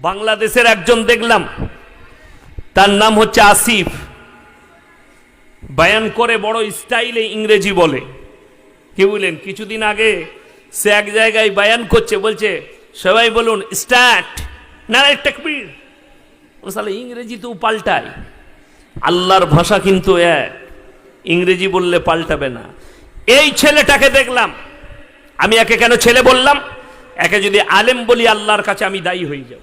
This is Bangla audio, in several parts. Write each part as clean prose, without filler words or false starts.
বাংলাদেশের একজন দেখলাম, তার নাম হচ্ছে আসিফ, বয়ান করে বড় স্টাইলে ইংরেজি বলে। কি বলেন, কিছুদিন আগে সে এক জায়গায় বয়ান করছে, বলছে সবাই বলুন স্টার্ট, নারে তাকবীর। সালে ইংরেজি তো পাল্টায়, আল্লাহর ভাষা কিন্তু এক, ইংরেজি বললে পাল্টাবে না। এই ছেলেটাকে দেখলাম, আমি একে কেন ছেলে বললাম, একে যদি আলেম বলি আল্লাহর কাছে আমি দায়ী হয়ে যাব।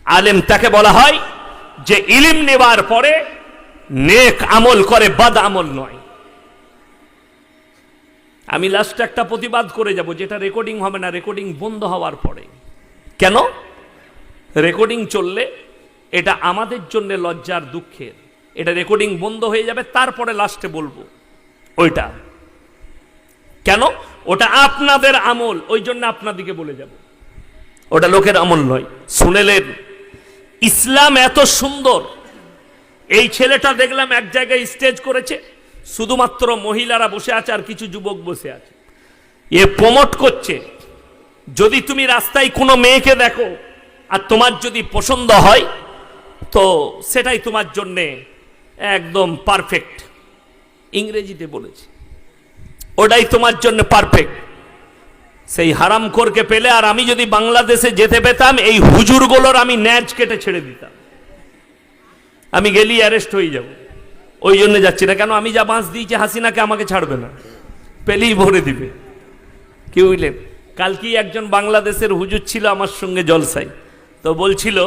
আলেম তাকে বলা হয় যে ইলম নেবার পরে নেক আমল করে, বদ আমল নয়। আমি লাস্টে একটা প্রতিবাদ করে যাব, যেটা রেকর্ডিং হবে না, রেকর্ডিং বন্ধ হওয়ার পরে। কেন রেকর্ডিং চললে এটা আমাদের জন্য লজ্জার দুঃখের, এটা রেকর্ডিং বন্ধ হয়ে যাবে, তারপরে লাস্টে বলবো ওইটা। কেন? ওটা আপনাদের আমল, ওই জন্য আপনাদিকে বলে যাব, ওটা লোকের আমল নয়। শুনেলেন ইসলাম এত সুন্দর। এই ছেলেটা দেখলাম এক জায়গায় স্টেজ করেছে, শুধুমাত্র মহিলারা বসে আছে আর কিছু যুবক বসে আছে। এ প্রমোট করছে, যদি তুমি রাস্তায় কোনো মেয়েকে দেখো আর তোমার যদি পছন্দ হয় তো সেটাই তোমার জন্য একদম পারফেক্ট। ইংরেজিতে বলেছে, ওটাই তোমার জন্য পারফেক্ট। সেই হারামখোরকে পেলে, আর আমি যদি বাংলাদেশে যেতে পেতাম, এই হুজুরগুলোর আমি ন্যাজ কেটে ছেড়ে দিতাম। আমি গেলি অ্যারেস্ট হয়ে যাব, ওই জন্য যাচ্ছি না। কেন? আমি যা বাঁশ দিয়েছি হাসিনাকে, আমাকে ছাড়বে না, পেলেই ভরে দিবে। কি বুঝলেন? কালকেই একজন বাংলাদেশের হুজুর ছিল আমার সঙ্গে জলসায়, তো বলছিল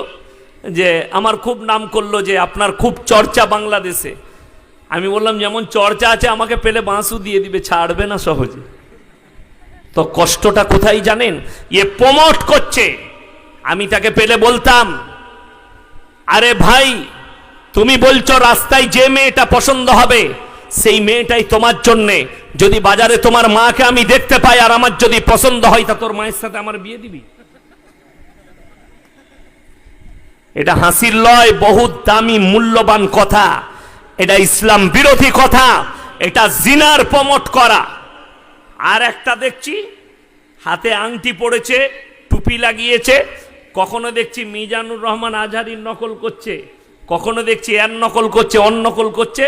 যে আমার খুব নাম করলো যে আপনার খুব চর্চা বাংলাদেশে। আমি বললাম যেমন চর্চা আছে, আমাকে পেলে বাঁশও দিয়ে দিবে, ছাড়বে না সহজে। তো কষ্টটা কোথায় জানেন? এ প্রমোট করছে। আমি তাকে পেলে বলতাম, আরে ভাই, তুমি বলছো রাস্তায় যে মেয়েটা পছন্দ হবে সেই মেয়েটাই তোমার জন্যে। যদি বাজারে তোমার মাকে আমি দেখতে পাই আর আমার যদি পছন্দ হয়, তা তোর মায়ের সাথে আমার বিয়ে দিবি? এটা হাসির লয়, বহুত দামি মূল্যবান কথা। এটা ইসলাম বিরোধী কথা, এটা জিনার প্রমোট করা। আর একটা দেখছি হাতে আংটি পড়েছে, টুপি লাগিয়েছে, কখনো দেখছি মিজানুর রহমান আজহারির নকল করছে, কখনো দেখছি এর নকল করছে, অন নকল করছে।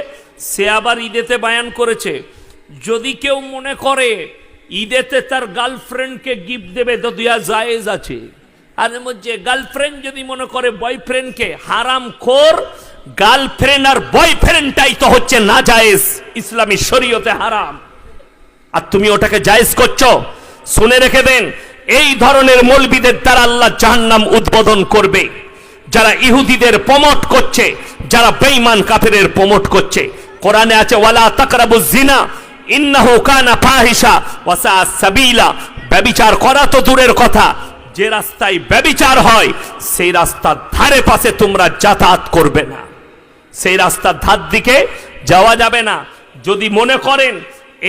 সে আবার ঈদেতে বয়ান করেছে, যদি কেউ মনে করে ঈদেতে তার গার্লফ্রেন্ডকে গিফট দেবে তো দেয়া জায়েজ আছে। আর মধ্যে গার্লফ্রেন্ড যদি মনে করে বয়ফ্রেন্ডকে, হারামখোর, গার্লফ্রেন্ড আর বয়ফ্রেন্ডটাই তো হচ্ছে না জায়েজ, ইসলামী শরীয়তে হারাম, আর তুমি ওটাকে জায়েজ করছো। শুনে রেখে দেন, এই ধরনের মৌলবীদের দ্বারা আল্লাহ জাহান্নাম উদ্বোধন করবে। যারা ইহুদিদের প্রমোট করছে, যারা বেঈমান কাফেরের প্রমোট করছে। কোরআনে আছে ওয়ালা তাকরাবুজ জিনা ইন্নাহু কানা ফাহিশা ওয়া সাআ সাবিলা। ব্যভিচার করা তো দূরের কথা, যে রাস্তায় ব্যভিচার হয় সেই রাস্তার ধারে পাশে তোমরা যাতায়াত করবে না, সেই রাস্তার ধার দিকে যাওয়া যাবে না। যদি মনে করেন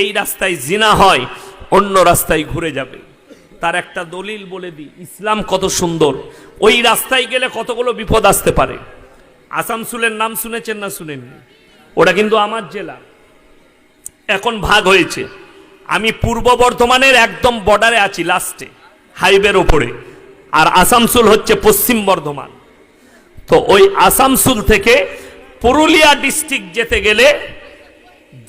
এই রাস্তায় জিনা হয়, অন্য রাস্তায় ঘুরে যাবে। তার একটা দলিল বলে দিই, ইসলাম কত সুন্দর। ওই রাস্তায় গেলে কতগুলো বিপদ আসতে পারে। আসানসোলের নাম শুনেছেন না শুনেননি? ওটা কিন্তু আমার জেলা, এখন ভাগ হয়েছে। আমি পূর্ব বর্ধমানের একদম বর্ডারে আছি, লাস্টে হাইওয়ের ওপরে, আর আসানসোল হচ্ছে পশ্চিম বর্ধমান। তো ওই আসানসোল থেকে পুরুলিয়া ডিস্ট্রিক্ট যেতে গেলে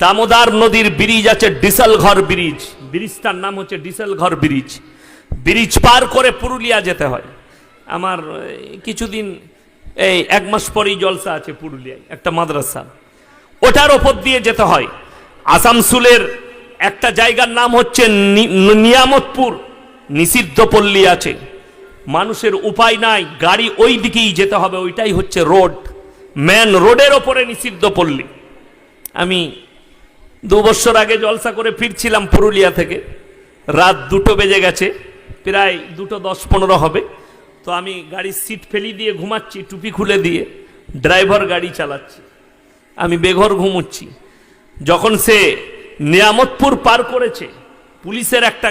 দামোদর নদীর ব্রিজ আছে, ডিসেলঘর ব্রিজ, ব্রিজটার নাম হচ্ছে ডিসেলঘর ব্রিজ। ব্রিজ পার করে পুরুলিয়া যেতে হয়। আমার কিছুদিন, এই 1 মাস পরেই জলসা আছে পুরুলিয়ায়, একটা মাদ্রাসা, ওটার ওপর দিয়ে যেতে হয়। আসানসোলের একটা জায়গার নাম হচ্ছে নিয়ামতপুর, নিষিদ্ধ পল্লী আছে। মানুষের উপায় নাই, গাড়ি ওই দিকেই যেতে হবে, ওইটাই হচ্ছে রোড, মেন রোডের ওপরে নিষিদ্ধ পল্লী। আমি 2 বছর আগে জলসা করে ফিরছিলাম পুরুলিয়া থেকে, রাত 2টো বেজে গেছে, প্রায় 2:10-15 হবে। তো আমি গাড়ির সিট ফেলি দিয়ে ঘুমাচ্ছি, টুপি খুলে দিয়ে, ড্রাইভার গাড়ি চালাচ্ছে, আমি বেঘর ঘুমোচ্ছি। যখন সে নিয়ামতপুর পার করেছে, পুলিশের একটা